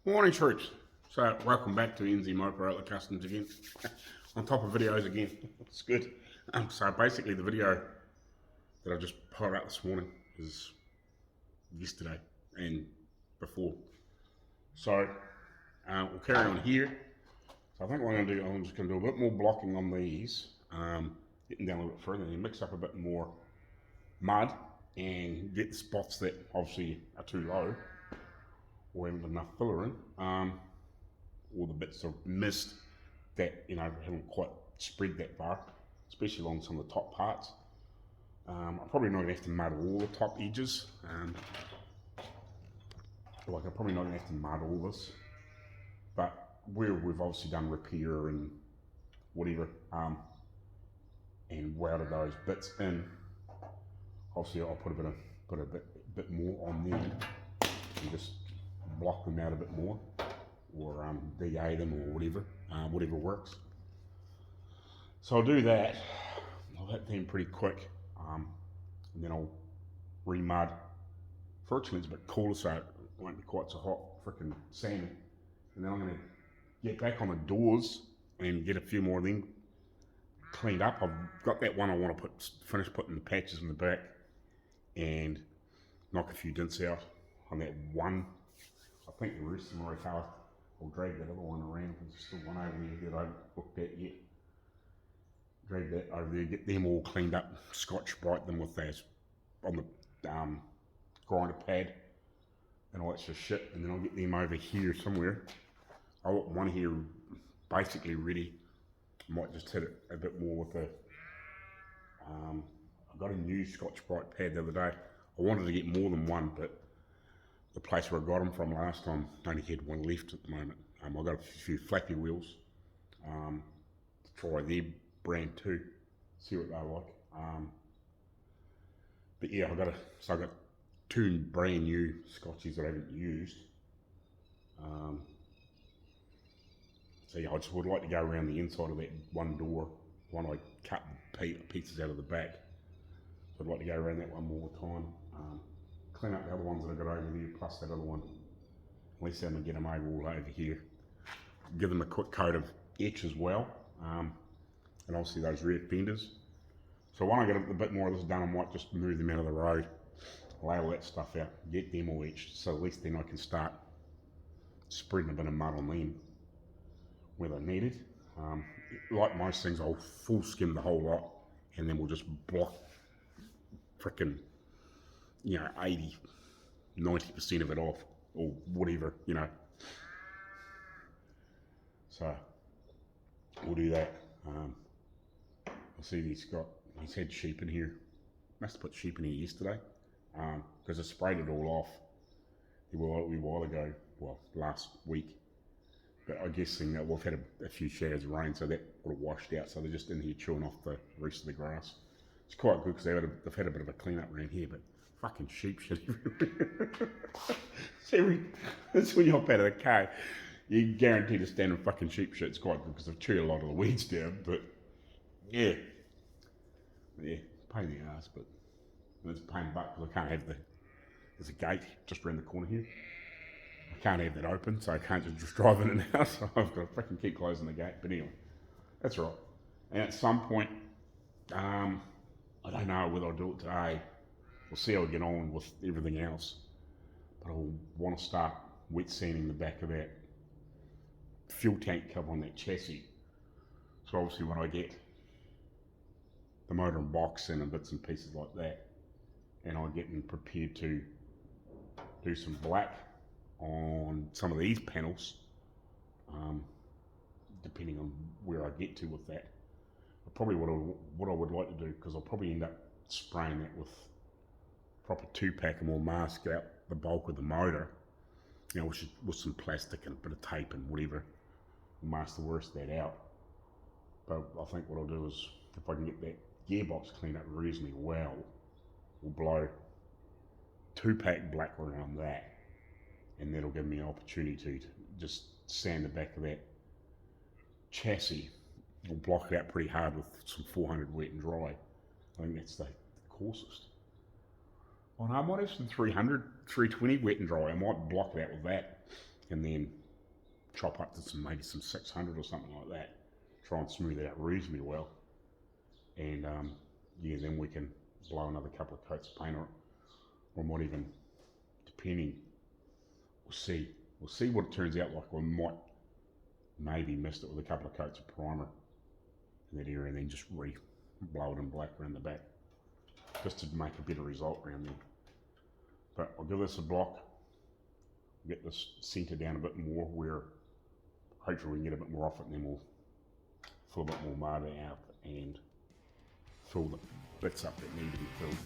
Morning troops. So welcome back to NZ Marko Outlaw Kustoms again. On top of videos again. It's good. So basically the video that I just put out this morning is yesterday and before. So we'll carry on here. So I think what I'm going to do, I'm just going to do a bit more blocking on these, getting down a little bit further and mix up a bit more mud and get the spots that obviously are too low or haven't enough filler in, or the bits of mist that haven't quite spread that far, especially along some of the top parts. I'm probably not going to have to mud all the top edges. I'm probably not going to have to mud all this, but where we've obviously done repair and whatever, and welded those bits in, obviously I'll put a bit more on them and just block them out a bit more, or DA them or whatever works. So I'll do that. I'll hit them pretty quick, and then I'll re-mud. Fortunately it's a bit cooler, so it won't be quite so hot, freaking sandy. And then I'm going to get back on the doors and get a few more of them cleaned up. I've got that one I want to finish putting the patches in the back and knock a few dents out on that one. I think the rest of them are okay. I'll drag that other one around because there's still one over there that I haven't looked at yet. Drag that over there, get them all cleaned up, Scotch-Brite them with those on the grinder pad and all that sort of shit, and then I'll get them over here somewhere. I'll got one here basically ready. I might just hit it a bit more with the, I got a new Scotch-Brite pad the other day. I wanted to get more than one, but the place where I got them from last time only had one left at the moment. I got a few flappy wheels to try their brand too, see what they're like. But yeah, I got two brand new Scotchies that I haven't used. So yeah, I just would like to go around the inside of that one door. One I cut pieces out of the back. So I'd like to go around that one more time. Clean up the other ones that I got over there, plus that other one. At least I'm gonna get them all over here. Give them a quick coat of etch as well, and obviously those rear fenders. So when I get a bit more of this done, I might just move them out of the road, lay all that stuff out, get them all etched, so at least then I can start spreading a bit of mud on them where they're needed. Like most things, I'll full skim the whole lot, and then we'll just block frickin' 80, 90% of it off, or whatever, So we'll do that. I'll see he's had sheep in here. Must have put sheep in here yesterday, because I sprayed it all off a while ago, well, last week. But I guess that we've had a few showers of rain, so that would have washed out. So they're just in here chewing off the rest of the grass. It's quite good because they've had a bit of a clean up around here, but fucking sheep shit everywhere. That's when you hop out of the car, you're guaranteed to stand in fucking sheep shit. It's quite good because they've chewed a lot of the weeds down, but yeah, pain in the ass, but it's a pain in the butt because I can't have there's a gate just around the corner here. I can't have that open, so I can't just drive in and out, so I've got to fucking keep closing the gate. But anyway, that's right. And at some point, I don't know whether I'll do it today. We'll see how we get on with everything else. But I'll want to start wet sanding the back of that fuel tank cover on that chassis. So obviously when I get the motor and box in and bits and pieces like that, and I'm getting prepared to do some black on some of these panels, depending on where I get to with that. But probably what I would like to do, because I'll probably end up spraying that with proper 2-pack and we'll mask out the bulk of the motor, with some plastic and a bit of tape and whatever, we'll mask the worst of that out. But I think what I'll do is, if I can get that gearbox cleaned up reasonably well, we'll blow 2-pack black around that, and that'll give me an opportunity to just sand the back of that chassis. We'll block it out pretty hard with some 400 wet and dry. I think that's the coarsest. Oh no, I might have some 300, 320 wet and dry. I might block it out with that. and then chop up to maybe some 600 or something like that. Try and smooth it out reasonably well, and yeah, then we can blow another couple of coats of paint on it, or might even, depending, we'll see what it turns out like. We might maybe mist it with a couple of coats of primer in that area, and then just blow it in black around the back, just to make a better result around there. But I'll give this a block, get this centre down a bit more, where hopefully we can get a bit more off it, and then we'll fill a bit more mud out and fill the bits up that need to be filled.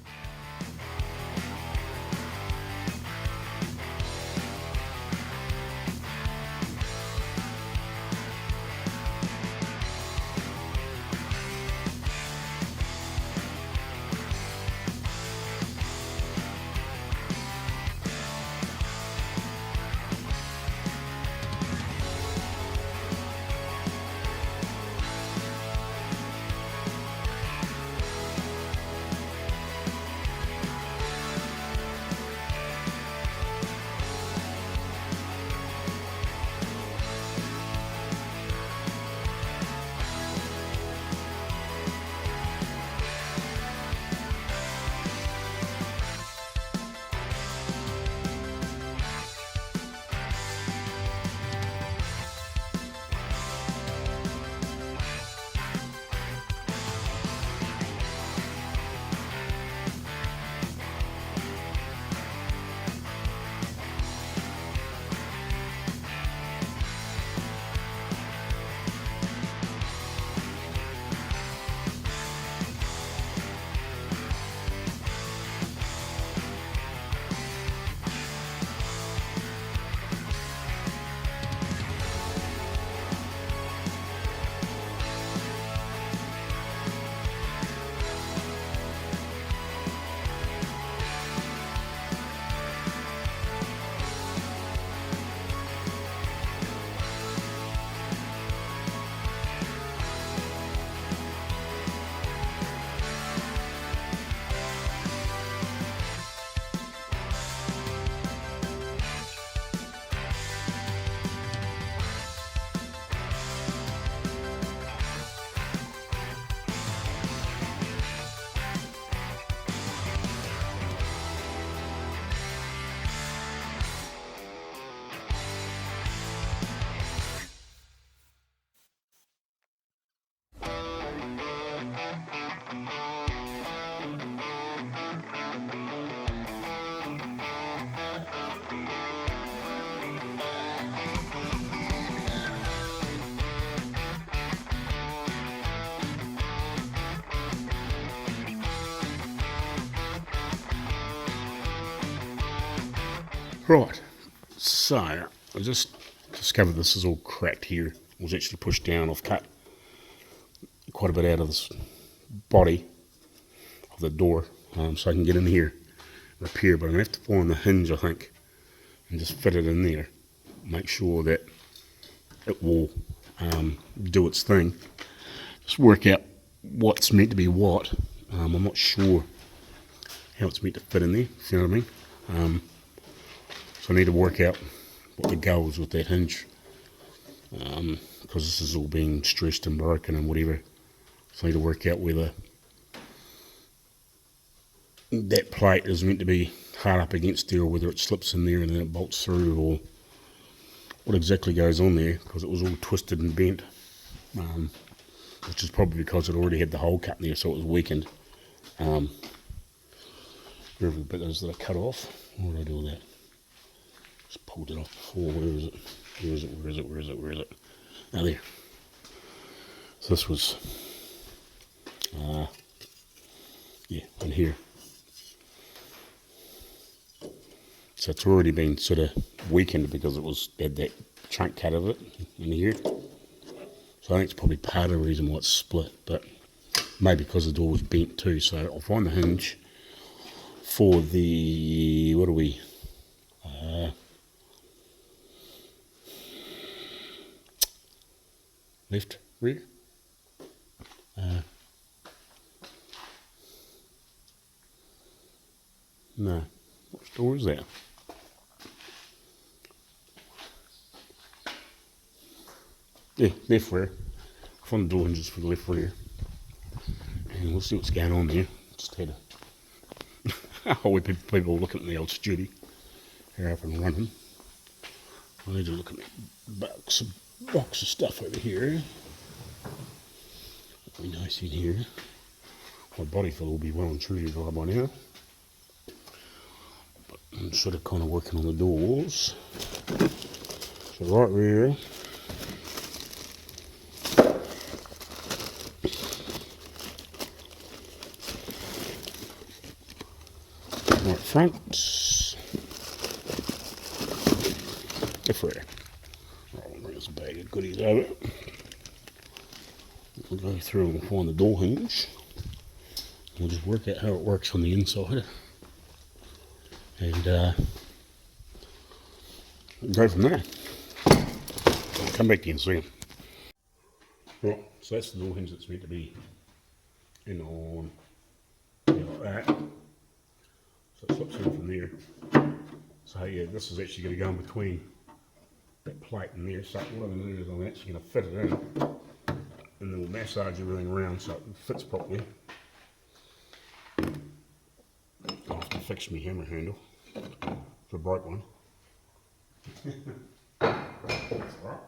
Right, so I just discovered this is all cracked here. It was actually pushed down. I've cut quite a bit out of this body of the door, so I can get in here and repair, but I'm going to have to find the hinge, I think, and just fit it in there. Make sure that it will do its thing. Just work out what's meant to be what. I'm not sure how it's meant to fit in there, if you know what I mean. So I need to work out what the go is with that hinge, because this is all being stressed and broken and whatever. So I need to work out whether that plate is meant to be hard up against there, or whether it slips in there and then it bolts through, or what exactly goes on there, because it was all twisted and bent, which is probably because it already had the hole cut in there, so it was weakened. Wherever the bit is that I cut off, what did I do with that? Just pulled it off before. Where is it? Where is it? Where is it? Where is it? Where is it? Oh, there. So this was, yeah, in here. So it's already been sort of weakened because it had that chunk cut of it in here. So I think it's probably part of the reason why it's split, but maybe because the door was bent too. So I'll find the hinge for the, what are we? Left rear. No. Which door is that? Yeah, left rear. Front door hinges for the left rear. And we'll see what's going on there. Just had a whole heap of people looking at the old studio. Here up and running. I need to look at that box of stuff over here. Be nice in here. My body feel will be well and truly dry by now. But I'm sort of kind of working on the doors. So right there. Right front. Left rear. Right, there's a bag of goodies over it. We'll go through and find the door hinge. We'll just work out how it works on the inside. And go from there. I'll come back to you and see them. Right, so that's the door hinge that's meant to be in on like that. So it slips in from there. So yeah, this is actually going to go in between that plate and there. So what I'm going to do is I'm actually going to fit it in, and then we'll massage everything around so it fits properly. I'll have to fix my hammer handle. It's a broke one. That's all right.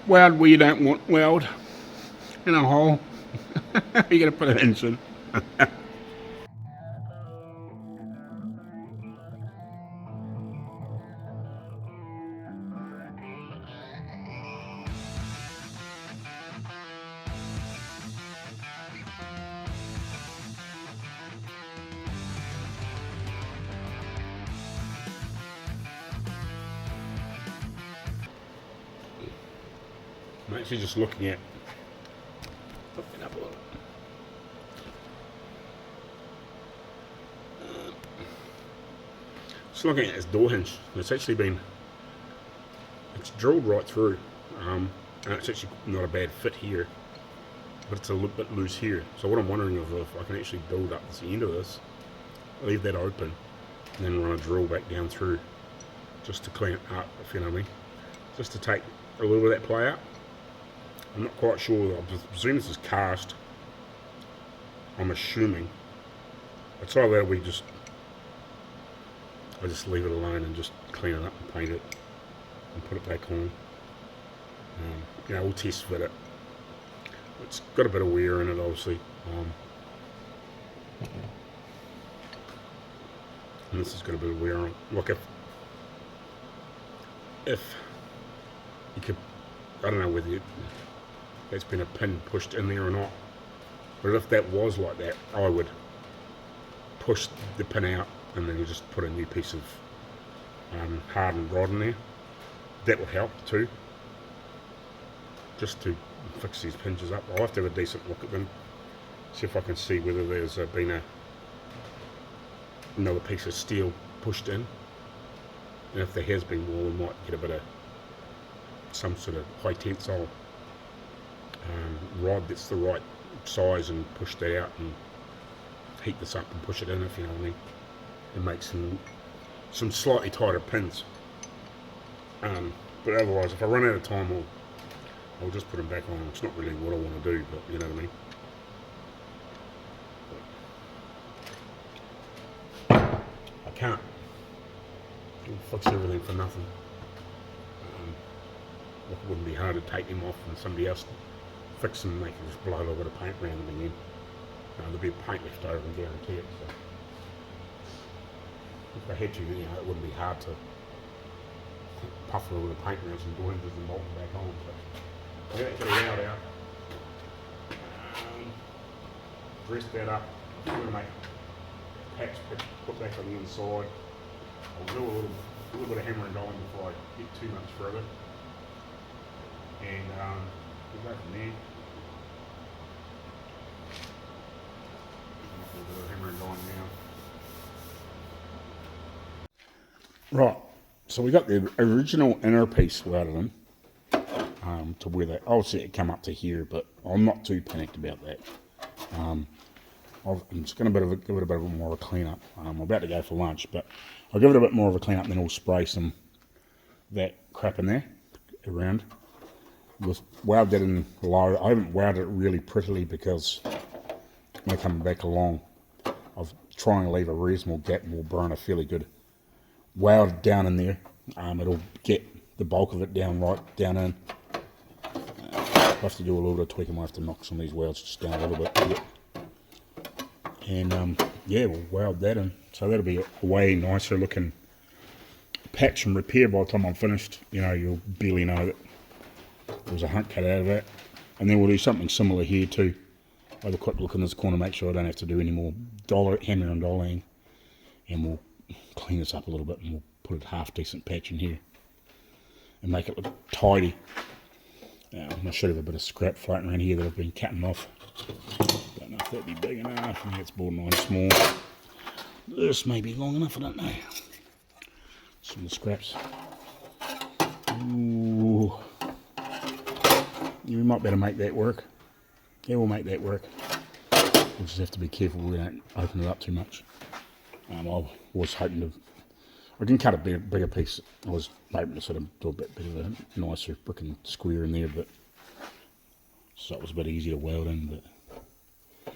Weld where you don't want weld in a hole. You're going to put an inch in. I'm actually just looking at, looking up a little. Just looking at this door hinge. It's actually been, it's drilled right through, and it's actually not a bad fit here, but it's a little bit loose here. So what I'm wondering is if I can actually build up this end of this, leave that open, and then run a drill back down through, just to clean it up, if you know what I mean. Just to take a little bit of that play out. I'm not quite sure. I presume this is cast. I'm assuming. It's either that we just, I just leave it alone and just clean it up and paint it and put it back on. You know, we'll test fit it. It's got a bit of wear in it, obviously. And this has got a bit of wear on it. Look, if you could, I don't know whether you, that's been a pin pushed in there or not. But if that was like that, I would push the pin out and then you just put a new piece of hardened rod in there. That would help too, just to fix these pinches up. I'll have to have a decent look at them, see if I can see whether there's been another piece of steel pushed in, and if there has been, well, we might get a bit of some sort of high tensile rod that's the right size and push that out and heat this up and push it in, if you know what I mean, and make some slightly tighter pins. But otherwise, if I run out of time, I'll just put them back on. It's not really what I want to do, but you know what I mean. I can't fix everything for nothing. It wouldn't be hard to take them off and somebody else fix them and they can just blow a little bit of paint around them again. There'll be paint left over, I guarantee it. So if I had to, you know, it wouldn't be hard to puff a little bit of paint around some door hinges and bolt them back on. So yeah, get it out. Dress that up. I'm going to make patch put back on the inside. I'll do a little bit of hammer and dolling before I get too much further. And we'll go from there. A little bit of hammer and dolling now. Right, so we got the original inner piece welded in to where they, obviously it come up to here, but I'm not too panicked about that. I'm just going to give it a bit more of a clean up. I'm about to go for lunch, but I'll give it a bit more of a clean up, and then we'll spray some that crap in there around. We'll weld that in low. I haven't welded it really prettily because when I come back along, I'm trying to leave a reasonable gap and we'll burn a fairly good weld down in there. It'll get the bulk of it down right down in. I'll have to do a little bit of tweaking. I'll have to knock some of these welds just down a little bit. And yeah, we'll weld that in. So that'll be a way nicer looking patch and repair by the time I'm finished. You know, you'll barely know that there was a hunt cut out of that. And then we'll do something similar here too. I'll have a quick look in this corner, make sure I don't have to do any more hammer and dollying. And we'll clean this up a little bit and we'll put a half decent patch in here and make it look tidy. I should have a bit of scrap floating around here that I've been cutting off. Don't know if that'd be big enough. I think it's borderline small. This may be long enough, I don't know. Some of the scraps. Ooh. We might better make that work. Yeah, we'll make that work. We'll just have to be careful we don't open it up too much. I was hoping to, I can cut a bigger piece. I was hoping to sort of do a bit of a nicer brick and square in there, but so it was a bit easier to weld in, but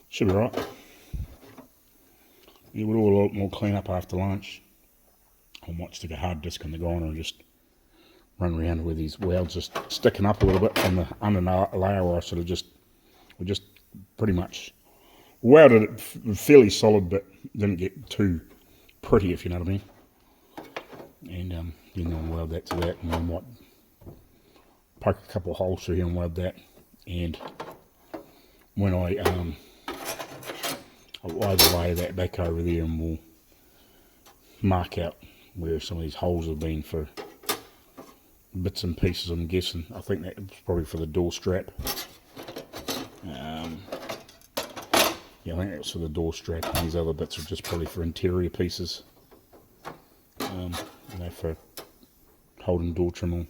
should be right. Yeah, we'll do a lot more clean up after lunch. I might stick a hard disc on the grinder and just run around with these welds just sticking up a little bit on the under layer where I sort of just pretty much welded it fairly solid, but didn't get too pretty, if you know what I mean. And then I'll weld that to that, and I might poke a couple of holes through here and weld that. And when I'll overlay that back over there, and we'll mark out where some of these holes have been for bits and pieces, I'm guessing. I think that was probably for the door strap. Yeah, I think that's for the door strap, and these other bits are just probably for interior pieces. You know, for holding door trim on.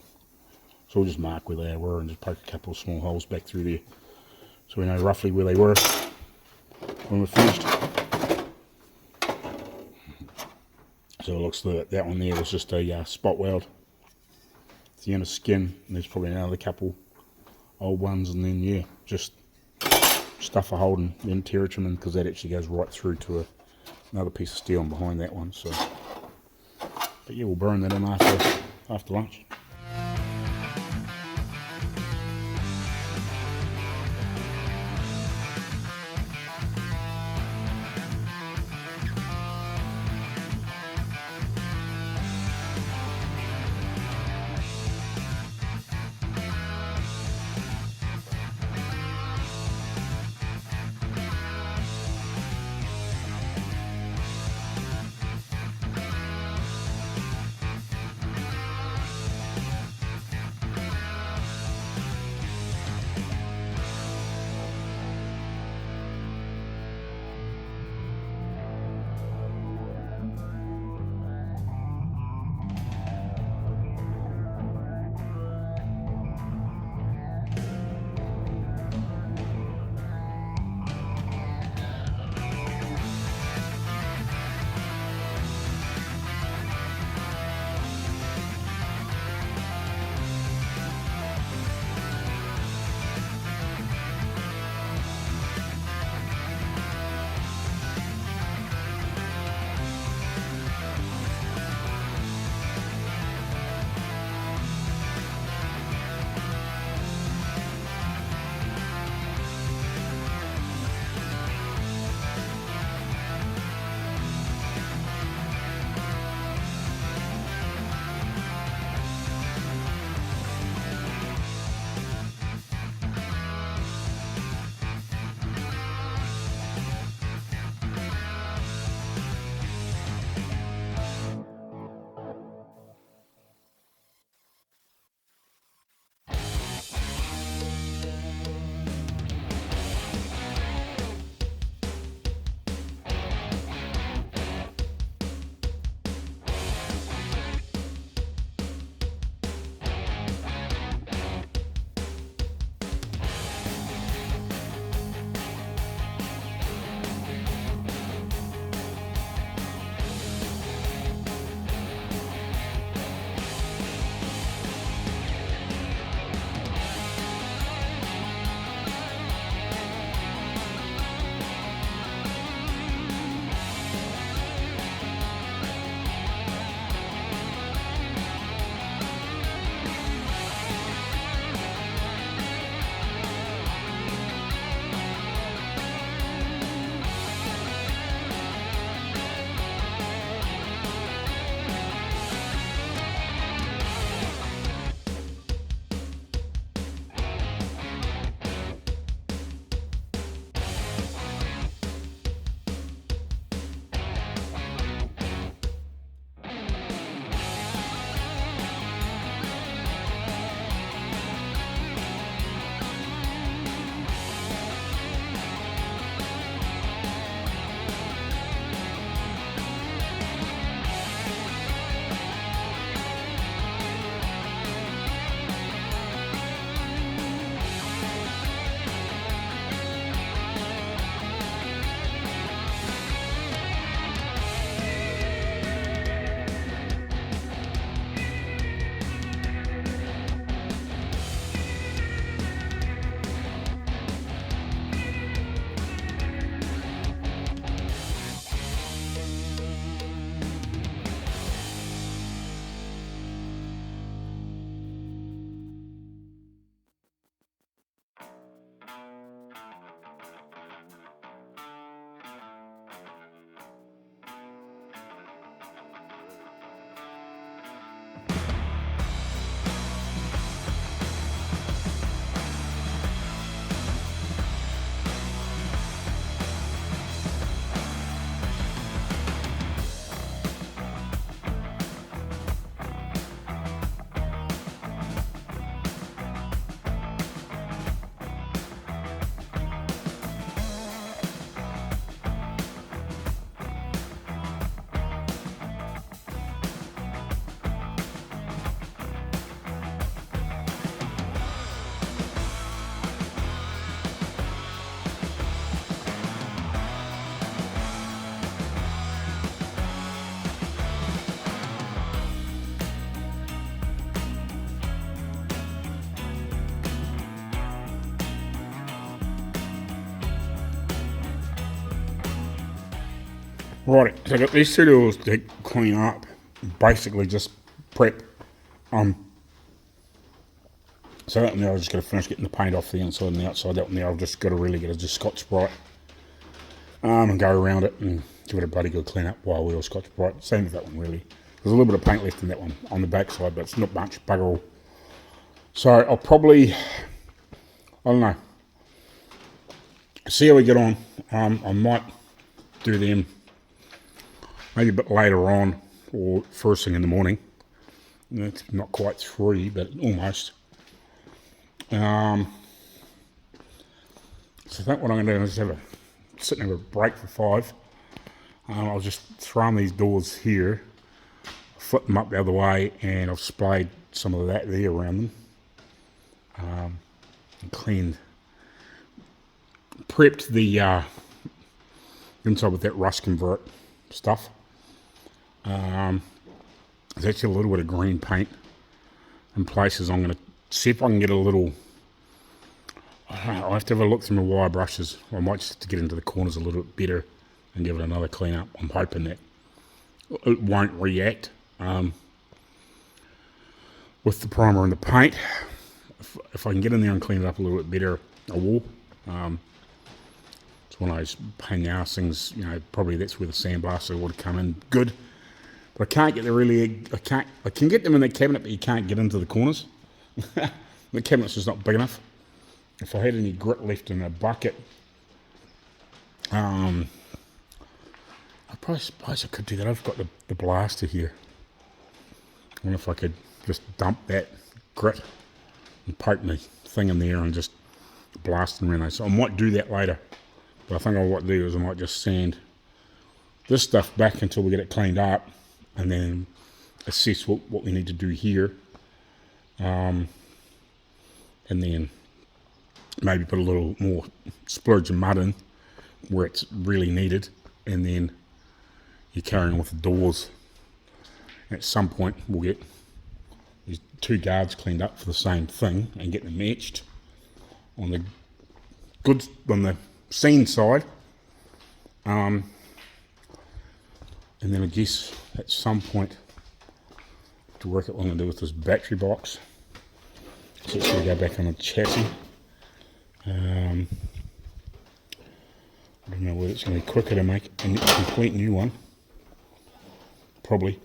So we'll just mark where they were and just poke a couple of small holes back through there, so we know roughly where they were when we're finished. So it looks like that one there was just a spot weld. It's the inner skin, and there's probably another couple old ones, and then yeah, just stuff for holding the interior trim in, because that actually goes right through to another piece of steel behind that one. So, but yeah, we'll burn that in after lunch. Right, so I got these two tools to clean up, basically just prep. So that one there, I've just got to finish getting the paint off the inside and the outside. That one there, I've just got to really get a just Scotch-Brite and go around it and give it a bloody good clean up while we're Scotch-Brite. Same with that one really. There's a little bit of paint left in that one on the back side, but it's not much, bugger all. So I'll probably, I don't know, see how we get on. I might do them maybe a bit later on or first thing in the morning. It's not quite 3, but almost. So I think what I'm going to do is just sit and have a break for 5. I'll just throw on these doors here, flip them up the other way, and I've sprayed some of that there around them. And cleaned, prepped the inside with that rust convert stuff. There's actually a little bit of green paint in places. I'm going to see if I can get a little, I'll have to have a look through my wire brushes. I might just have to get into the corners a little bit better and give it another clean up. I'm hoping that it won't react with the primer and the paint. If I can get in there and clean it up a little bit better, I will. It's one of those pain in the arse things, you know, probably that's where the sandblaster would come in good. But I can't get the really, I can get them in the cabinet, but you can't get into the corners. The cabinet's just not big enough. If I had any grit left in a bucket, I probably suppose I could do that. I've got the blaster here. I wonder if I could just dump that grit and poke my thing in there and just blast them around those. So I might do that later. But I think what I'll do is I might just sand this stuff back until we get it cleaned up and then assess what we need to do here. And then maybe put a little more splurge of mud in where it's really needed, and then you're carrying on with the doors. At some point we'll get these 2 guards cleaned up for the same thing and get them matched on the goods on the scene side. And then I guess at some point to work out what I'm going to do with this battery box. So it's going to go back on the chassis. I don't know whether it's going to be quicker to make a complete new one. Probably.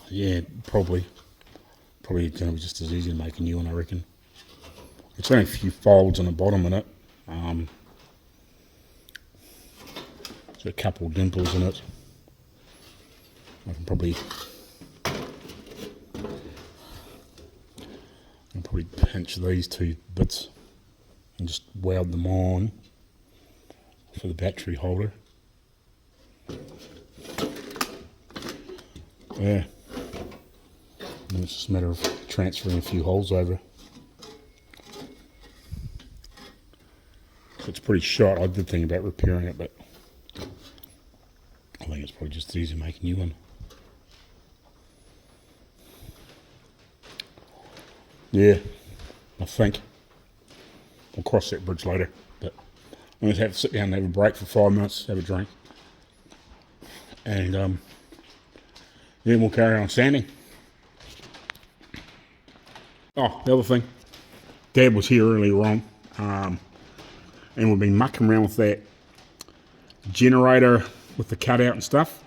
Yeah, probably. Probably going to be just as easy to make a new one, I reckon. It's only a few folds on the bottom in it. There's a couple of dimples in it. I can probably pinch these 2 bits and just weld them on for the battery holder. Yeah. And it's just a matter of transferring a few holes over. So it's pretty short. I did think about repairing it, but I think it's probably just easy to make a new one. Yeah, I think. We'll cross that bridge later, but I'm going to have to sit down and have a break for 5 minutes, have a drink. And then we'll carry on sanding. Oh, the other thing, Dad was here earlier on, and we've been mucking around with that generator with the cutout and stuff.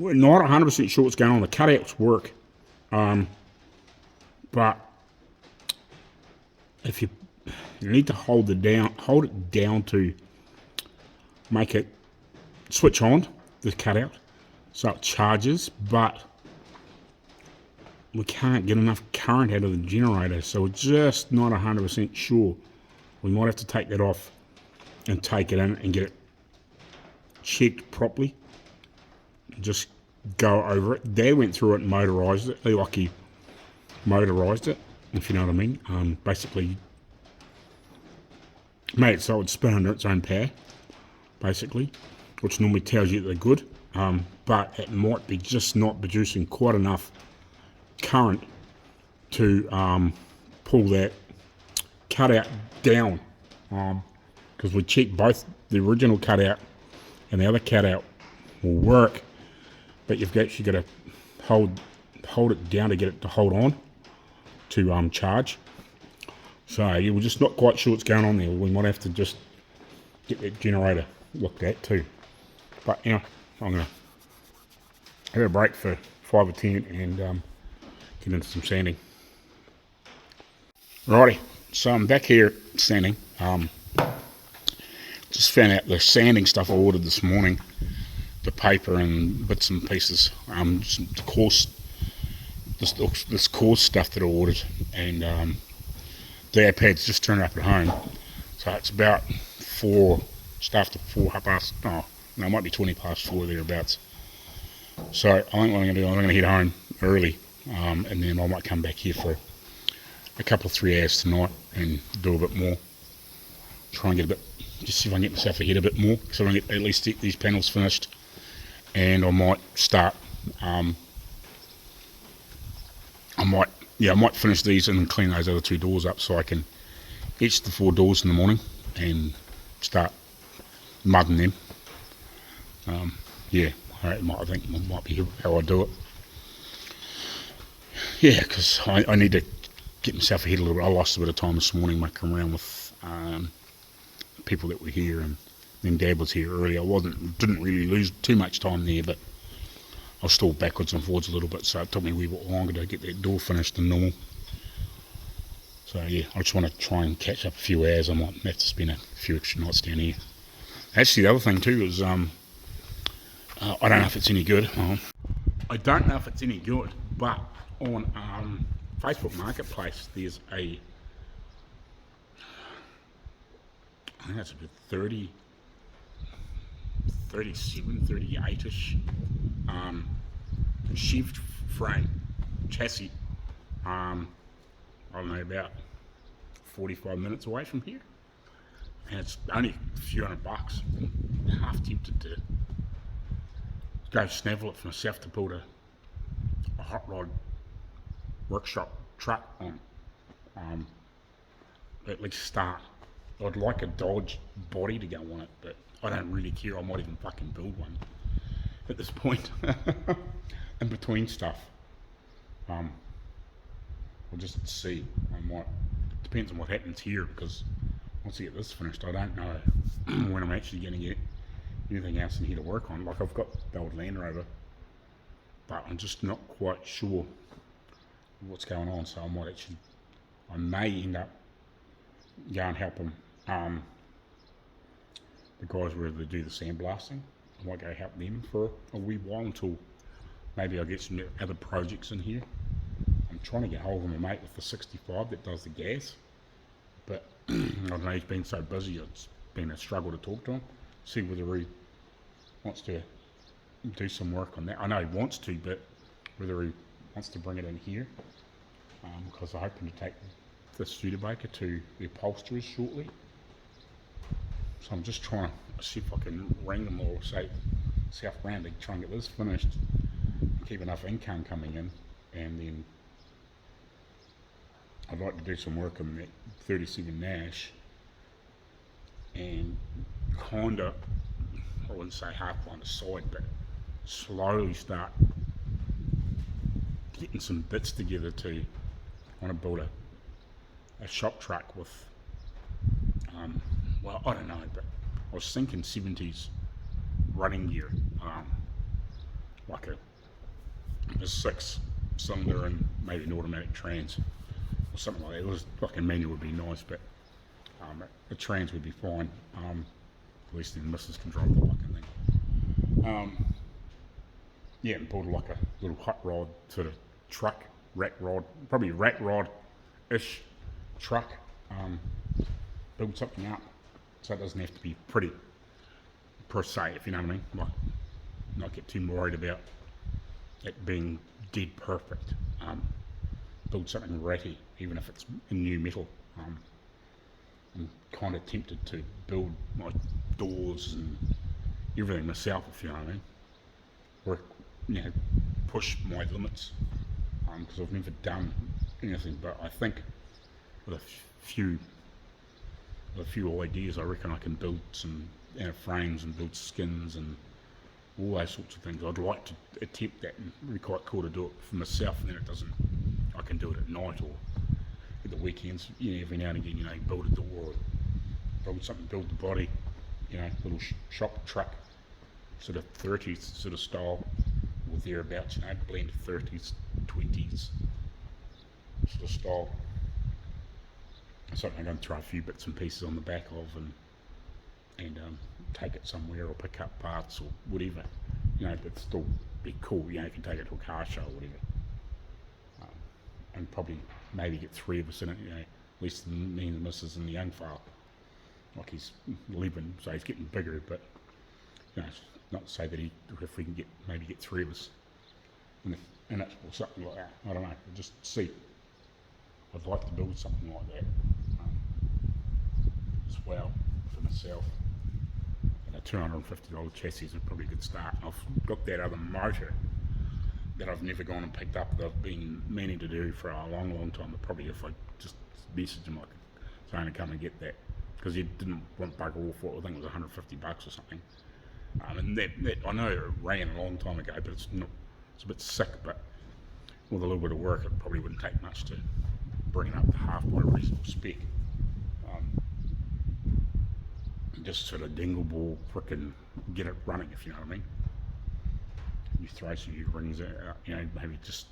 We're not 100% sure what's going on. The cutouts work, but if you need to hold it down to make it switch on the cutout so it charges, but we can't get enough current out of the generator, so we're just not 100% sure. We might have to take that off and take it in and get it checked properly. Just go over it. Dad went through it and motorized it. He motorized it, if you know what I mean. Basically made it so it would spin under its own power, basically, which normally tells you that they're good, but it might be just not producing quite enough current to pull that cutout down, because we checked both the original cutout and the other cutout will work, but you've actually got to hold it down to get it to hold on to charge. So yeah, we're just not quite sure what's going on there. We might have to just get that generator looked at too. But you know, I'm gonna have a break for 5 or 10 and get into some sanding. Righty, so I'm back here sanding. Just found out the sanding stuff I ordered this morning, the paper and bits and pieces, the coarse, this coarse stuff that I ordered, and the iPad's just turned up at home, so it's about 4, just after 4, half past, oh no, it might be 20 past 4 thereabouts. So I think what I'm going to do, I'm going to head home early, and then I might come back here for a couple of 3 hours tonight and do a bit more. Try and get a bit, just see if I can get myself ahead a bit more, so I can get at least these panels finished, and I might start. I might finish these and then clean those other 2 doors up, so I can etch the 4 doors in the morning and start mudding them. Yeah, I think it might be how I do it. Yeah, because I need to get myself ahead a little bit. I lost a bit of time this morning mucking around with people that were here, and then Dad was here early. Didn't really lose too much time there, but I was still backwards and forwards a little bit, so it took me a wee bit longer to get that door finished than normal. So yeah, I just want to try and catch up a few hours. I might have to spend a few extra nights down here. Actually, the other thing too is I don't know if it's any good. I don't know if it's any good, but on Facebook Marketplace there's I think that's about 37, 38-ish sheaved frame chassis. I don't know, about 45 minutes away from here, and it's only a few $100. I'm half tempted to go snavel it for myself to build a hot rod workshop truck on. At least start. I'd like a Dodge body to go on it, but I don't really care. I might even fucking build one at this point. In between stuff, we'll just see. I might, depends on what happens here, because once I get this finished, I don't know when I'm actually going to get anything else in here to work on. Like, I've got the old Land Rover, but I'm just not quite sure what's going on. So I may end up going help them. The guys where they do the sandblasting, I might go help them for a wee while until maybe I'll get some other projects in here. I'm trying to get hold of my mate with the 65 that does the gas, but I don't know, he's been so busy, it's been a struggle to talk to him, see whether he wants to do some work on that. I know he wants to, but whether he wants to bring it in here, because I'm hoping to take the Studebaker to the upholsterers shortly. So I'm just trying to see if I can ring them or say South Brand to try and get this finished, keep enough income coming in, and then I'd like to do some work on that 37 Nash and kind of, I wouldn't say half on the side, but slowly start getting some bits together to want to build a shop truck with, well, I don't know, but I was thinking 70s running gear, like a 6-cylinder and maybe an automatic trans or something like that. It was like a manual would be nice, but a trans would be fine. At least then missus can drive the fucking thing. Yeah, and build like a little hot rod sort of truck, rack rod, probably rack rod-ish truck. Build something up so it doesn't have to be pretty per se, if you know what I mean. Like, not get too worried about it being dead perfect. Build something ratty, even if it's in new metal. I'm kind of tempted to build my doors and everything myself, if you know what I mean. Work, you know, push my limits, because I've never done anything, but I think with a few a few ideas. I reckon I can build some frames and build skins and all those sorts of things. I'd like to attempt that, and it'd be quite cool to do it for myself, and then it doesn't, I can do it at night or at the weekends, you know, every now and again, you know, build a door or build something, build the body, you know, little shop truck, sort of 30s sort of style or thereabouts, you know, blend 30s, 20s sort of style. Something I'm going to throw a few bits and pieces on the back of and take it somewhere or pick up parts or whatever, you know, but still be cool, you know, if you take it to a car show or whatever. And probably maybe get 3 of us in it, you know, at least me and the missus and the young fella. Like he's 11, so he's getting bigger, but you know, it's not to say that if we can maybe get 3 of us in it or something like that. I don't know, just see. I'd like to build something like that as well for myself. And a $250 chassis is probably a good start. And I've got that other motor that I've never gone and picked up that I've been meaning to do for a long, long time. But probably if I just message him, I could say to come and get that, because he didn't want bugger all for it. I think it was $150 or something. And that I know it ran a long time ago, but it's a bit sick. But with a little bit of work, it probably wouldn't take much to bring it up to half by a reasonable spec. Just sort of dingle ball, frickin' get it running, if you know what I mean. You throw some new rings out, you know, maybe just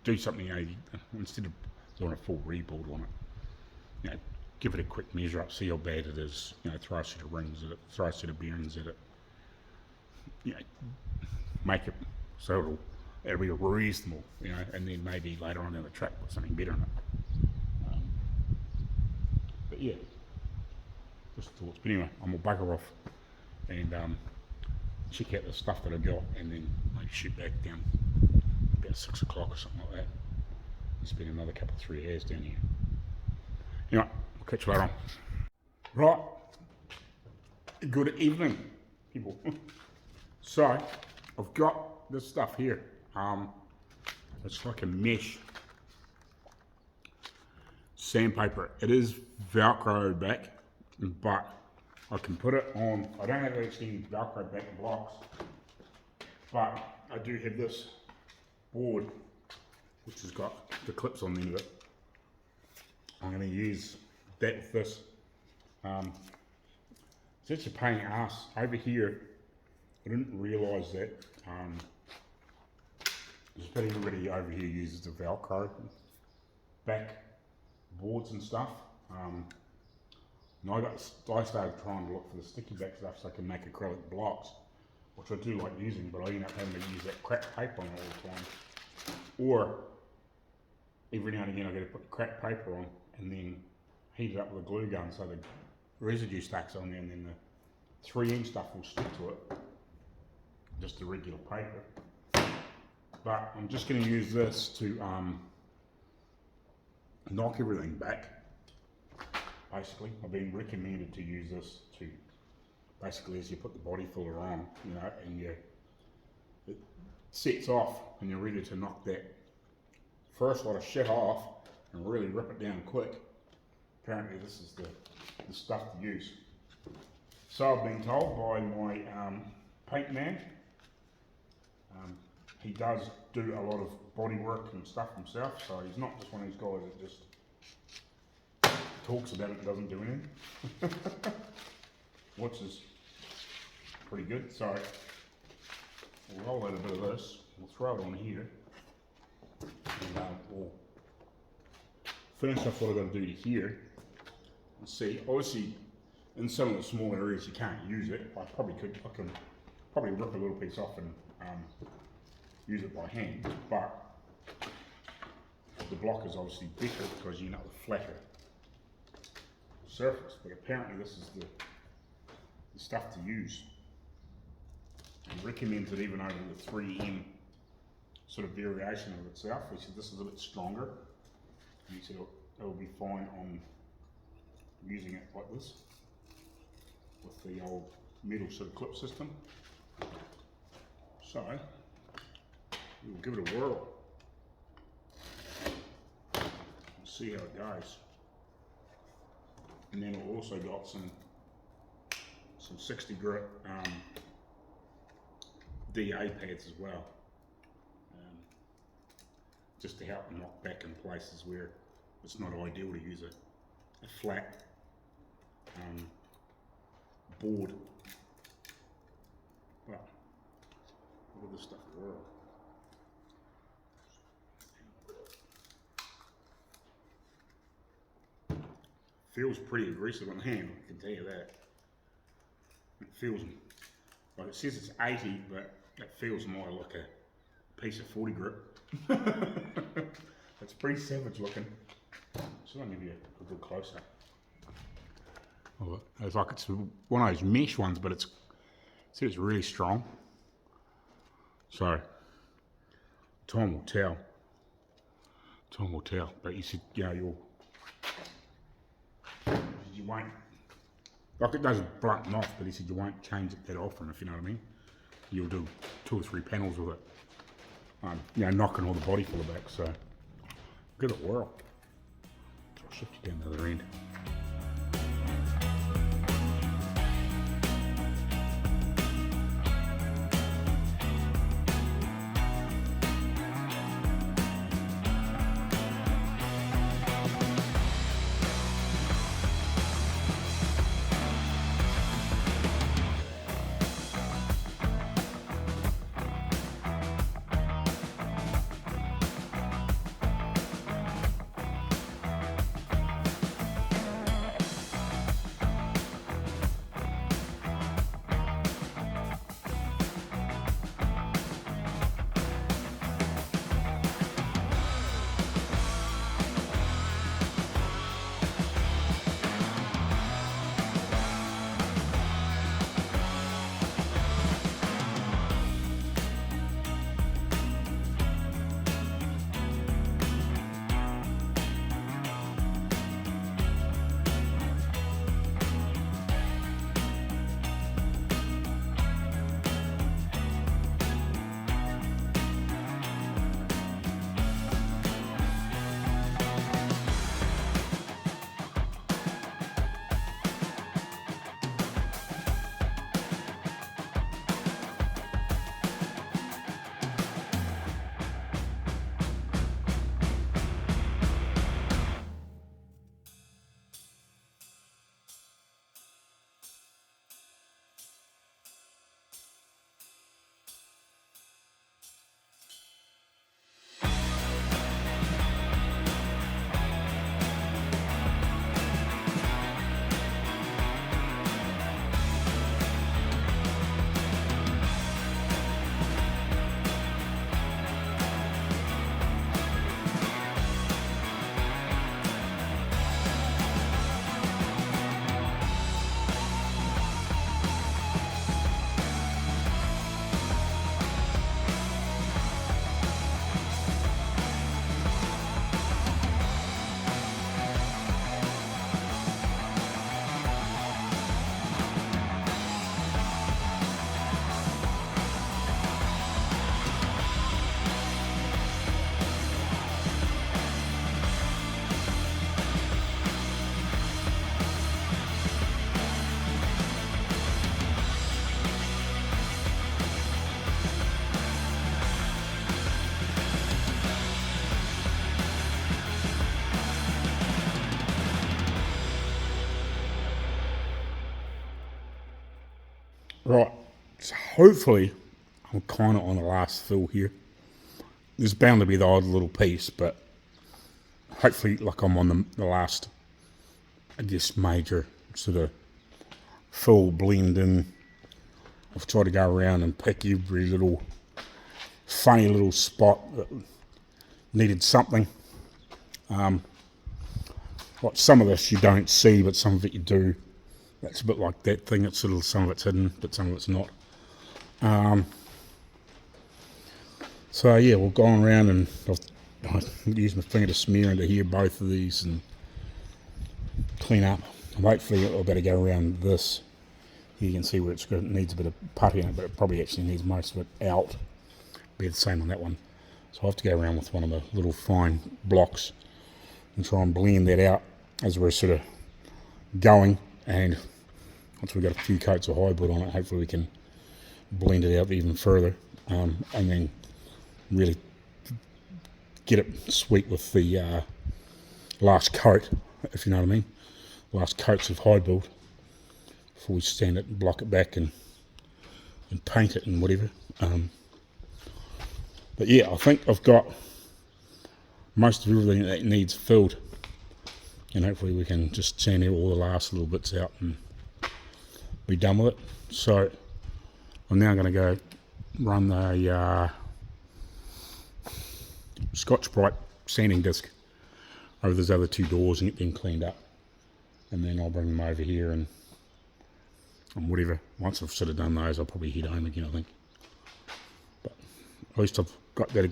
do something, you know, instead of doing a full rebuild on it, you know, give it a quick measure up, see how bad it is, you know, throw a set of rings at it, throw a set of bearings at it, you know, make it so it'll be reasonable, you know, and then maybe later on down the track put something better in it. But yeah, just thoughts. But anyway, I'm gonna bugger off and check out the stuff that I got, and then maybe shoot back down about 6 o'clock or something like that, and spend another couple of 3 hours down here. Anyway, I'll catch you later on. Right, good evening, people. So I've got this stuff here. It's like a mesh sandpaper. It is Velcro back, but I can put it on. I don't have actually Velcro back blocks, but I do have this board which has got the clips on the end of it. I'm going to use that with this. It's actually a pain in the ass. Over here, I didn't realise that. Just about everybody over here uses the Velcro back boards and stuff. And I started trying to look for the sticky back stuff so I can make acrylic blocks, which I do like using, but I end up having to use that crap paper on all the time. Or every now and again I got to put the crap paper on and then heat it up with a glue gun so the residue stacks on there, and then the 3M stuff will stick to it, just the regular paper. But I'm just going to use this to knock everything back. Basically, I've been recommended to use this to basically, as you put the body filler on, you know, and it sets off and you're ready to knock that first lot of shit off and really rip it down quick. Apparently this is the stuff to use. So I've been told by my paint man. He does do a lot of body work and stuff himself, so he's not just one of these guys that just talks about it and doesn't do anything. Which is pretty good. So we'll roll out a bit of this, we'll throw it on here, and we'll finish off what I've got to do to here. And see, obviously in some of the small areas you can't use it. I can probably rip a little piece off and use it by hand, but the block is obviously better because you know the flatter surface. But apparently this is the stuff to use. He recommends it even over the 3M sort of variation of itself. He said this is a bit stronger. He said it'll be fine on using it like this with the old metal sort of clip system. So we'll give it a whirl and see how it goes. And then I've also got some 60 grit DA pads as well, just to help knock back in places where it's not ideal to use a flat board. But look at this stuff as well. Feels pretty aggressive on the hand, I can tell you that. It feels, like it says it's 80, but it feels more like a piece of 40 grit. It's pretty savage looking. So let me give you a good close up. Oh, it's like it's one of those mesh ones, but it's really strong. So time will tell. Time will tell. But you said, you know, you won't, like it does blunt off, but he said you won't change it that often, if you know what I mean. You'll do 2 or 3 panels with it, you know, knocking all the body full of back. So give it a whirl. I'll shift you down the other end. Right, so hopefully I'm kind of on the last fill here. There's bound to be the odd little piece, but hopefully like I'm on the last, I guess, major sort of full blend in. I've tried to go around and pick every little funny little spot that needed something. Like some of this you don't see, but some of it you do. That's a bit like that thing, it's sort of, some of it's hidden, but some of it's not. So yeah, we'll go on around and I'll use my finger to smear into here, both of these, and clean up. And hopefully I'll better go around this. You can see where it needs a bit of putty in it, but it probably actually needs most of it out. Be the same on that one. So I'll have to go around with one of the little fine blocks and try and blend that out as we're sort of going, and once we've got a few coats of hybrid on it, hopefully we can blend it out even further, and then really get it sweet with the last coat, if you know what I mean, last coats of high build before we sand it and block it back and paint it and whatever. But yeah, I think I've got most of everything that needs filled, and hopefully we can just sand out all the last little bits out and be done with it. So I'm now going to go run the Scotch-Brite sanding disc over those other two doors and get them cleaned up, and then I'll bring them over here and whatever. Once I've sort of done those, I'll probably head home again, I think. But at least I've got that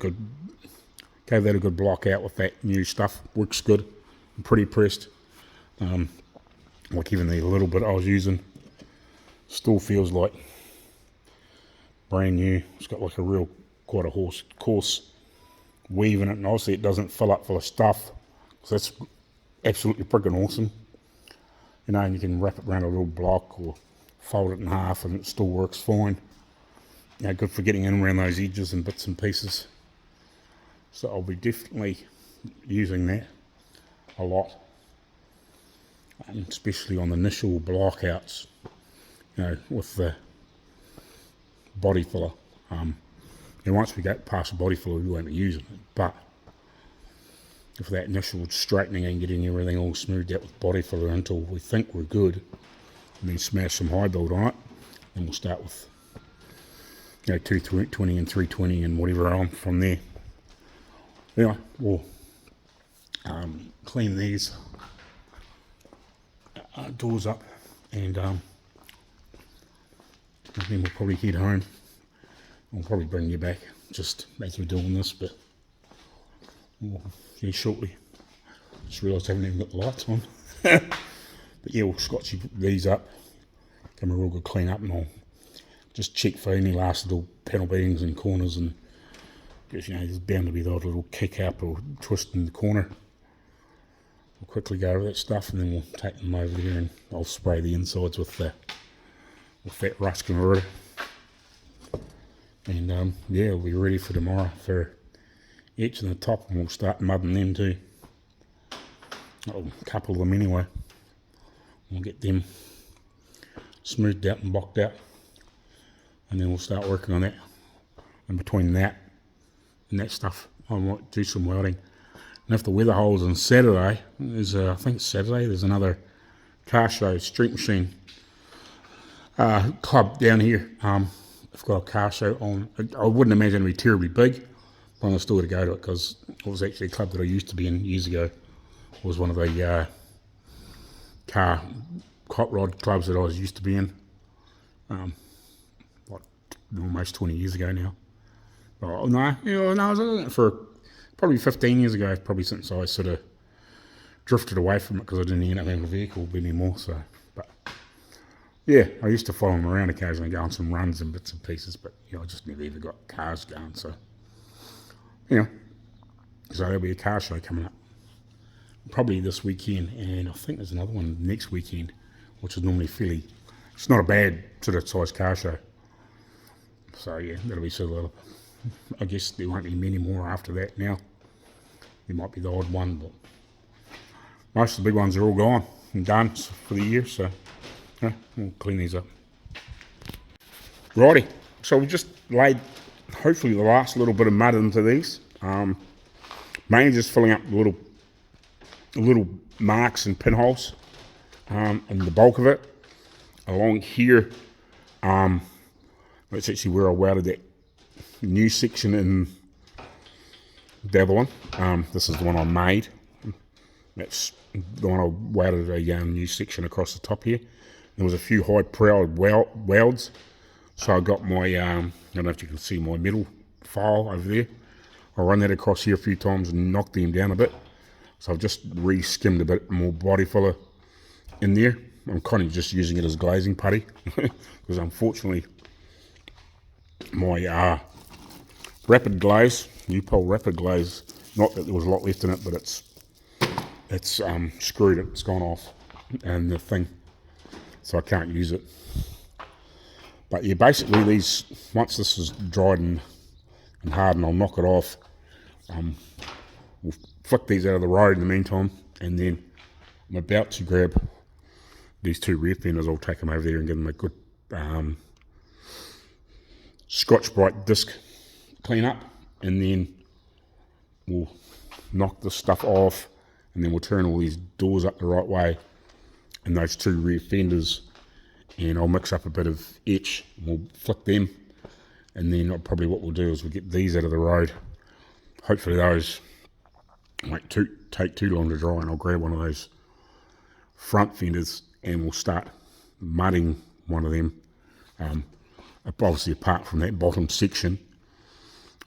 gave that a good block out with that new stuff. Works good. I'm pretty impressed. Like even the little bit I was using still feels like brand new. It's got like a real quite a coarse weave in it, and obviously it doesn't fill up full of stuff, so that's absolutely freaking awesome. You know, and you can wrap it around a little block or fold it in half and it still works fine. You know, good for getting in around those edges and bits and pieces. So I'll be definitely using that a lot, especially on the initial blockouts, you know, with the body filler. And once we get past the body filler, we won't be using it. But for that initial straightening and getting everything all smoothed out with body filler until we think we're good, and then smash some high build on it, and we'll start with, you know, 220 and 320 and whatever on from there. Anyway, we'll clean these doors up, and then we'll probably head home. I'll probably bring you back just as we're doing this, but we'll see shortly. Just realised I haven't even got the lights on. But yeah, we'll scotch these up, give them a real good clean up, and I'll just check for any last little panel bearings and corners, and because, you know, there's bound to be the odd little kick up or twist in the corner. We'll quickly go over that stuff, and then we'll take them over there, and I'll spray the insides with that rust converter. And yeah, we'll be ready for tomorrow for etch in the top, and we'll start mudding them too. Oh, a couple of them anyway. We'll get them smoothed out and blocked out, and then we'll start working on that. And between that and that stuff, I might do some welding. And if the weather holds on Saturday, there's I think it's Saturday, there's another car show, street machine club down here. I've got a car show on. I wouldn't imagine it'd be terribly big, but I'm still going to go to it because it was actually a club that I used to be in years ago. It was one of the car hot rod clubs that I was used to be in, what, almost 20 years ago now. Oh, no, I was in it for probably 15 years ago, probably since I sort of drifted away from it because I didn't end up having a vehicle anymore. So, but yeah, I used to follow them around occasionally, go on some runs and bits and pieces, but you know, I just never even got cars going. So, you know, so there'll be a car show coming up probably this weekend, and I think there's another one next weekend, which is normally fairly, it's not a bad sort of size car show. So yeah, that'll be sort of, I guess there won't be many more after that now. There might be the odd one, but most of the big ones are all gone and done for the year, so yeah, we'll clean these up. Righty, so we just laid hopefully the last little bit of mud into these, mainly just filling up the little marks and pinholes, and the bulk of it along here. That's actually where I welded that new section in Babylon. This is the one I made. That's the one I welded a new section across the top here. There was a few high proud welds, so I got my, I don't know if you can see my metal file over there. I run that across here a few times and knocked them down a bit. So I've just re-skimmed a bit more body filler in there. I'm kind of just using it as glazing putty because unfortunately my rapid glaze, U-Pole rapid glaze, not that there was a lot left in it, but it's screwed it, it's gone off. and the thing, so I can't use it. But yeah, basically these, once this is dried and hardened, I'll knock it off. We'll flick these out of the road in the meantime, and then I'm about to grab these two rear fenders. I'll take them over there and give them a good Scotch-Brite disc clean up, and then we'll knock this stuff off, and then we'll turn all these doors up the right way and those two rear fenders, and I'll mix up a bit of etch, we'll flick them, and then probably what we'll do is we'll get these out of the road. Hopefully those won't take too long to dry, and I'll grab one of those front fenders and we'll start mudding one of them. Obviously apart from that bottom section,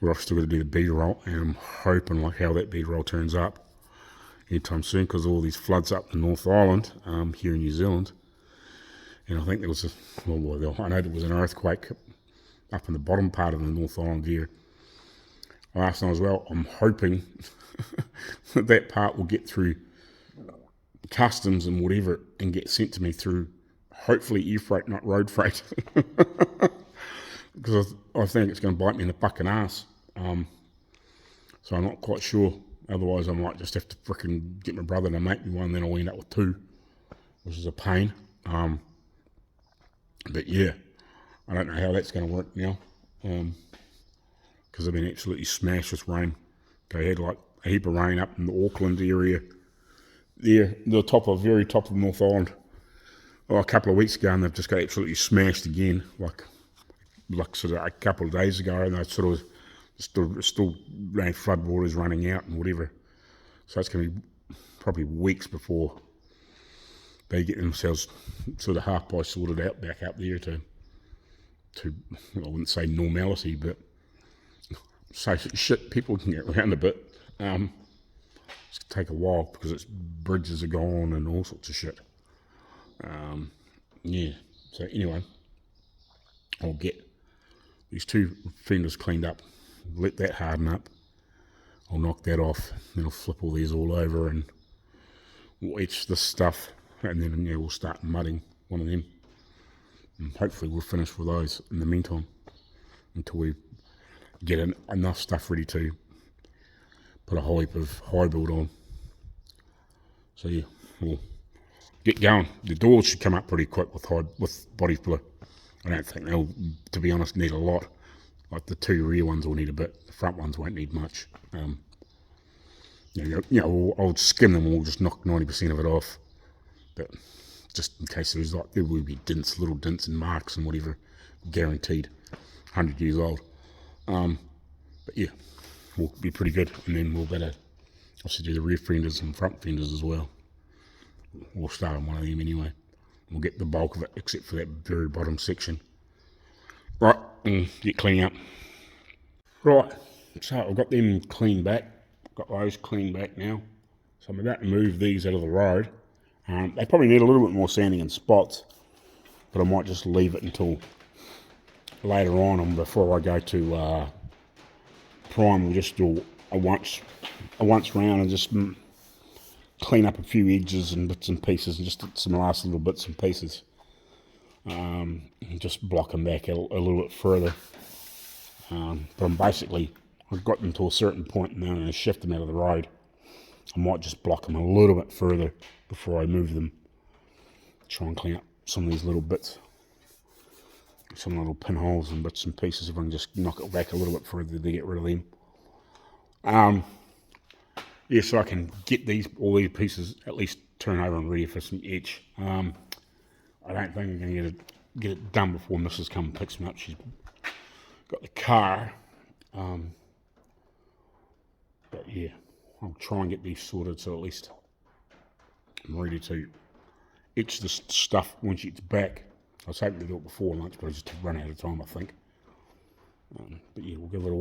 where I've still got to do the bead roll, and I'm hoping like how that bead roll turns up anytime soon, because all these floods up the North Island here in New Zealand, and I think there was I know there was an earthquake up in the bottom part of the North Island here last night as well. I'm hoping that part will get through customs and whatever and get sent to me through hopefully air freight, not road freight, because I think it's going to bite me in the fucking ass. So I'm not quite sure. Otherwise I might just have to frickin' get my brother to make me one, then I'll end up with two, which is a pain. But yeah, I don't know how that's going to work now, because I've been absolutely smashed with rain. They had like a heap of rain up in the Auckland area there, the very top of the North Island, a couple of weeks ago, and they've just got absolutely smashed again, like sort of a couple of days ago, and they sort of still flood waters running out and whatever. So it's going to be probably weeks before they get themselves sort of half by sorted out back up there to I wouldn't say normality, but so shit people can get around a bit. It's going to take a while because its bridges are gone and all sorts of shit. Yeah, so anyway, I'll get these two fenders cleaned up, let that harden up, I'll knock that off, then I'll flip all these all over and we'll etch this stuff, and then we'll start mudding one of them, and hopefully we'll finish with those in the meantime until we get enough stuff ready to put a whole heap of high build on. So yeah, we'll get going. The doors should come up pretty quick with body filler. I don't think they'll, to be honest, need a lot. Like the two rear ones will need a bit. The front ones won't need much. I'll skim them all, just knock 90% of it off. But just in case there will be little dents and marks and whatever, guaranteed, 100 years old. But yeah, we'll be pretty good, and then we'll better obviously do the rear fenders and front fenders as well. We'll start on one of them anyway. We'll get the bulk of it, except for that very bottom section. Right, and get cleaning up. Right, so I've got them cleaned back. Got those cleaned back now. So I'm about to move these out of the road. They probably need a little bit more sanding in spots, but I might just leave it until later on, and before I go to prime, we'll just do a once round and just clean up a few edges and bits and pieces, and just some last little bits and pieces, and just block them back a little bit further. But I've got them to a certain point and then I'm going to shift them out of the road. I might just block them a little bit further before I move them. Try and clean up some of these little bits, some little pinholes and bits and pieces, if I can just knock it back a little bit further to get rid of them. Yeah, so I can get all these pieces at least turn over and ready for some etch. I don't think I'm going to get it done before Mrs. comes and picks me up. She's got the car. But yeah, I'll try and get these sorted so at least I'm ready to etch this stuff when she gets back. I was hoping to do it before lunch, but I just run out of time, I think. But yeah, we'll give it a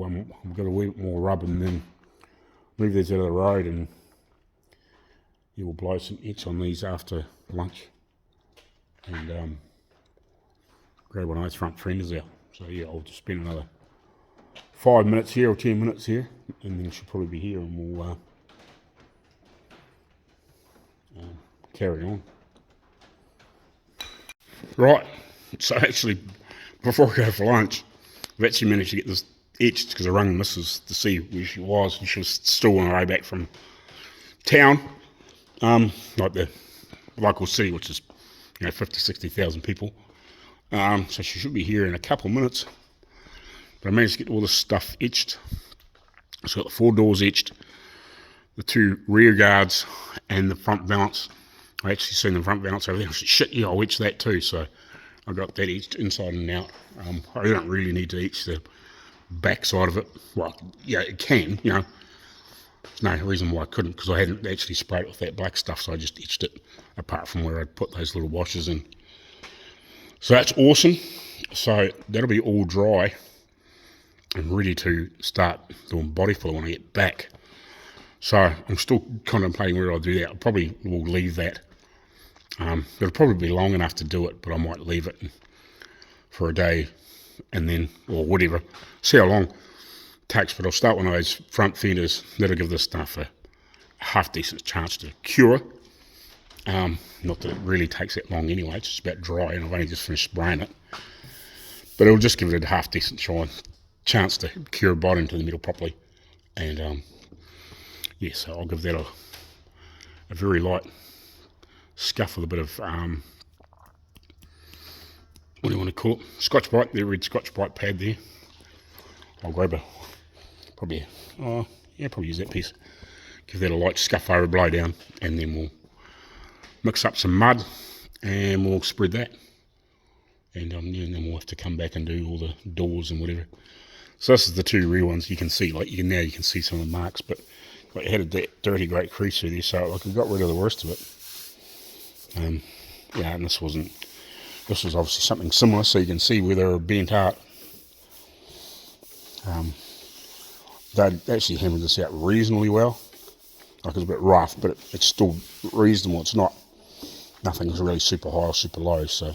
wee bit more rub and then move these out of the road, and you will blow some etch on these after lunch, and grab one of those front fenders out. So yeah, I'll just spend another 5 minutes here or 10 minutes here, and then she'll probably be here, and we'll carry on. Right, so actually, before I go for lunch, I've actually managed to get this etched because I rang Mrs. to see where she was, and she was still on her way back from town, like the local city, which is 50, 60,000 people. So she should be here in a couple of minutes. But I managed to get all this stuff etched. So I've got the 4 doors etched, the 2 rear guards, and the front valance. I actually seen the front valance over there. I said, shit, yeah, I'll etch that too. So I got that etched inside and out. I don't really need to etch the back side of it. Well, yeah, it can, There's no reason why I couldn't, because I hadn't actually sprayed it with that black stuff, so I just etched it apart from where I'd put those little washes in. So that's awesome. So that'll be all dry and ready to start doing body filler when I get back. So I'm still contemplating where I'll do that. I probably will leave that. It'll probably be long enough to do it, but I might leave it for a day and then, or whatever, see how long it takes. But I'll start one of those front fenders. That'll give this stuff a half decent chance to cure. Not that it really takes that long anyway, it's just about dry and I've only just finished spraying it. But it'll just give it a half decent chance to cure bottom into the middle properly. And yeah, so I'll give that a very light scuff with a bit of, what do you want to call it? Scotch-Brite, the red Scotch-Brite pad there. I'll grab probably use that piece. Give that a light scuff over, blow down, and then we'll mix up some mud and we'll spread that. And then we'll have to come back and do all the doors and whatever. So this is the 2 rear ones. You can see, now you can see some of the marks, but it had a dirty great crease through there, so I got rid of the worst of it. Yeah, and this was obviously something similar, so you can see where they were bent out. They actually hammered this out reasonably well. Like, it's a bit rough, but it's still reasonable. It's not, nothing's really super high or super low, so.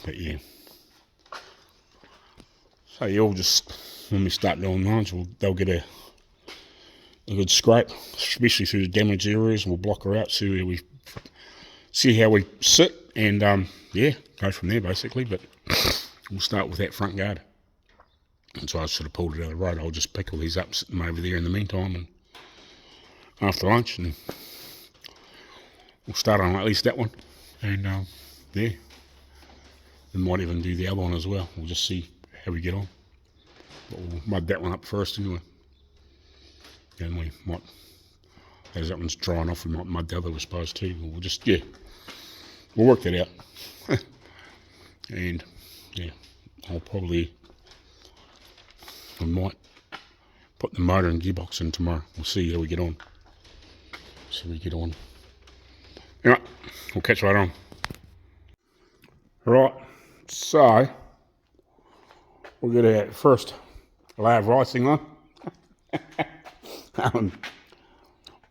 But yeah. So you'll just, when we start doing lines, they'll get a good scrape, especially through the damaged areas, and we'll block her out, see how we sit, and yeah, go from there basically. But we'll start with that front guard. And so I sort of pulled it out of the road. I'll just pick all these up, sit them over there in the meantime, and after lunch, and we'll start on at least that one, and yeah, we might even do the other one as well. We'll just see how we get on. But we'll mud that one up first anyway. And we might, as that one's drying off, we might mud the other, I suppose, too. We'll just, yeah, we'll work that out. And yeah, I might put the motor and gearbox in tomorrow. We'll see how we get on. Alright, we'll catch right on. Right, so we'll get our first layer of icing on.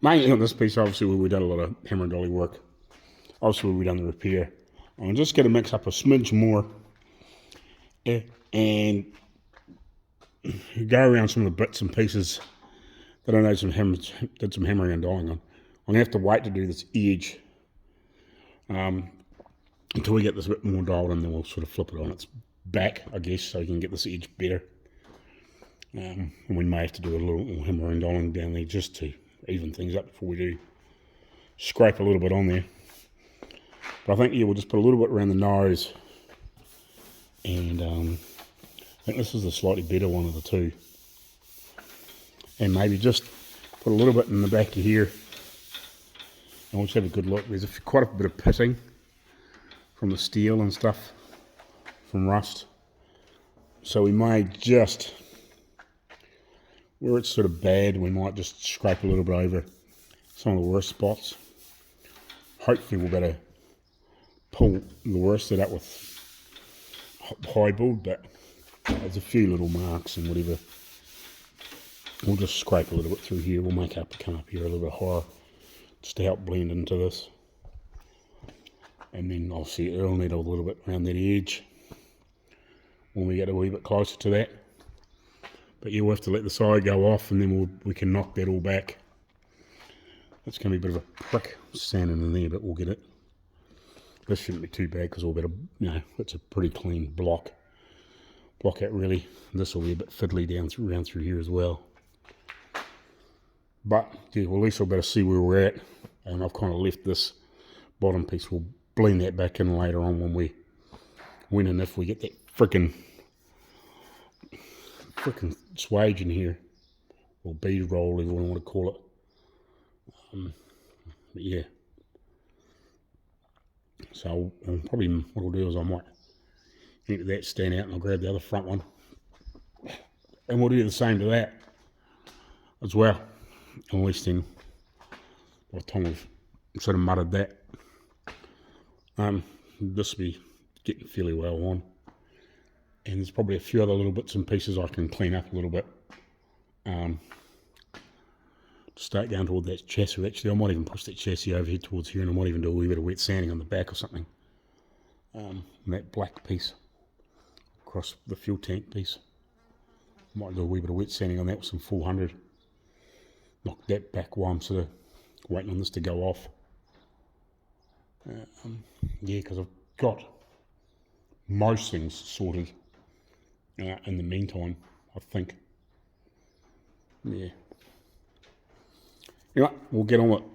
Mainly on this piece, obviously, where we've done a lot of hammer and dolly work. Obviously, where we've done the repair. I'm just going to mix up a smidge more and go around some of the bits and pieces that I know did some hammering and dolling on. I'm going to have to wait to do this edge until we get this a bit more dialed, and then we'll sort of flip it on its back, I guess, so you can get this edge better. And we may have to do a little hammering and dolling down there just to even things up before we do scrape a little bit on there. But I think, yeah, we'll just put a little bit around the nose, and I think this is the slightly better one of the two. And maybe just put a little bit in the back of here, and we'll just have a good look. There's quite a bit of pitting from the steel and stuff, from rust. So we may just, where it's sort of bad, we might just scrape a little bit over some of the worst spots. Hopefully we'll better pull the worst of that with high build, but there's a few little marks and whatever. We'll just scrape a little bit through here. We'll make up, come up here a little bit higher, just to help blend into this. And then obviously it'll need a little bit around that edge when we get a wee bit closer to that. But yeah, we'll have to let the side go off, and then we can knock that all back. That's going to be a bit of a prick standing in there, but we'll get it. This shouldn't be too bad because we'll better, you know, it's a pretty clean block out really. This will be a bit fiddly down through here as well. But yeah, well, at least I'll better see where we're at. And I've kind of left this bottom piece. We'll blend that back in later on when and if we get that frickin' swage in here, or bead roll, whatever you want to call it. But yeah. So probably what I'll do is I might let that stand out and I'll grab the other front one. And we'll do the same to that as well. At least then, by the time we've sort of mudded that, this will be getting fairly well on. And there's probably a few other little bits and pieces I can clean up a little bit. Start going toward that chassis. Actually, I might even push that chassis over here towards here, and I might even do a wee bit of wet sanding on the back or something. That black piece across the fuel tank piece. Might do a wee bit of wet sanding on that with some 400. Knock that back while I'm sort of waiting on this to go off. Yeah, because I've got most things sorted in the meantime, I think. Yeah. Anyway, we'll get on with it.